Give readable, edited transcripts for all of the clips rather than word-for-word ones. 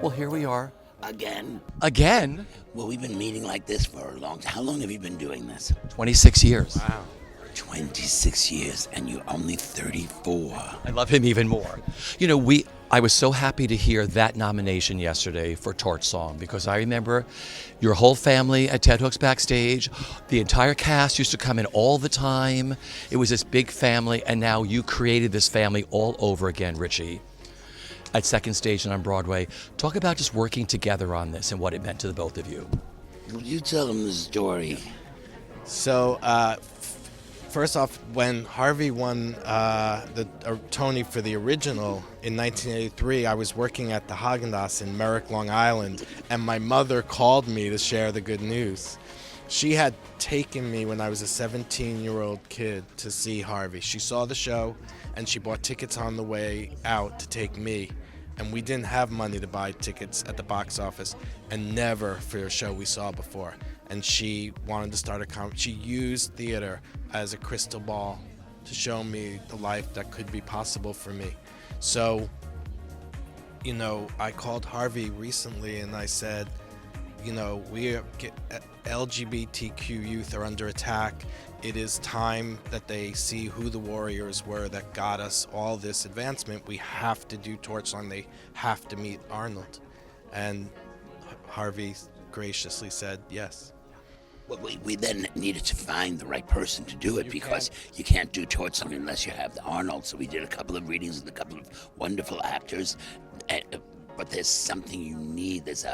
Well, here we are. Again? Again? Well, we've been meeting like this for a long time. How long have you been doing this? 26 years. Wow. 26 years, and you're only 34. I love him even more. I was so happy to hear that nomination yesterday for Torch Song because I remember your whole family at Ted Hooks backstage. The entire cast used to come in all the time. It was this big family, and now you created this family all over again, Richie, at Second Stage and on Broadway. Talk about just working together on this and what it meant to the both of you. Will you tell them the story? So, first off, when Harvey won the Tony for the original in 1983, I was working at the Haagen-Dazs in Merrick, Long Island, and my mother called me to share the good news. She had taken me when I was a 17-year-old kid to see Harvey. She saw the show, and she bought tickets on the way out to take me. And we didn't have money to buy tickets at the box office, and never for a show we saw before. And she wanted to start she used theater as a crystal ball to show me the life that could be possible for me. So, I called Harvey recently and I said, LGBTQ youth are under attack. It is time that they see who the warriors were that got us all this advancement. We have to do Torch Song. They have to meet Arnold. And Harvey graciously said yes. Well, we then needed to find the right person to do it because you can't do Torch Song unless you have the Arnold. So we did a couple of readings with a couple of wonderful actors. But there's something you need. There's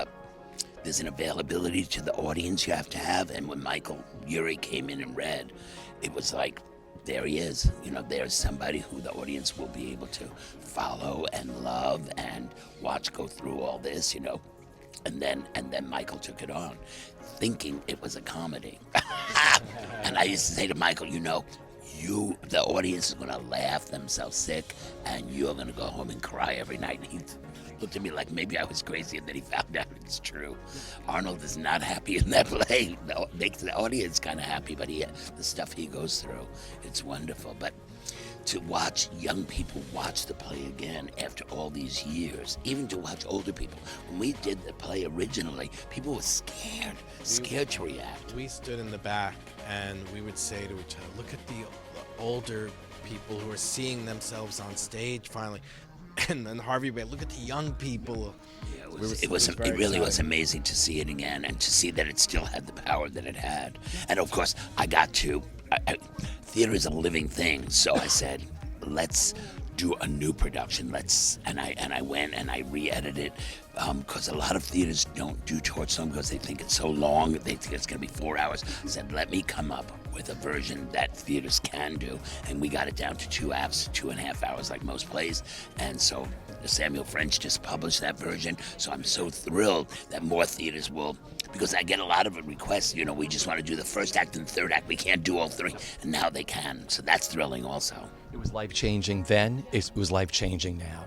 an availability to the audience you have to have. And when Michael Urie came in and read, it was like, there he is. There's somebody who the audience will be able to follow and love and watch go through all this, And then Michael took it on, thinking it was a comedy. And I used to say to Michael, the audience is going to laugh themselves sick, and you're going to go home and cry every night. And he looked at me like maybe I was crazy, and then he found out it's true. Arnold is not happy in that play. Makes the audience kind of happy, but the stuff he goes through, it's wonderful. But to watch young people watch the play again after all these years, even to watch older people. When we did the play originally, people were scared to react. We stood in the back and we would say to each other, look at the older people who are seeing themselves on stage finally. And then Harvey would look at the young people. Yeah, it really was amazing to see it again and to see that it still had the power that it had. And of course, theater is a living thing, so I said, let's do a new production. And I went and I re-edited it because a lot of theaters don't do Torch Song because they think it's so long. They think it's going to be 4 hours. I said, let me come up with a version that theaters can do, and we got it down to 2 acts, 2.5 hours like most plays. And so Samuel French just published that version, so I'm so thrilled that more theaters will, because I get a lot of requests, we just want to do the first act and the third act, we can't do all three, and now they can, so that's thrilling also. It was life-changing then, it was life-changing now.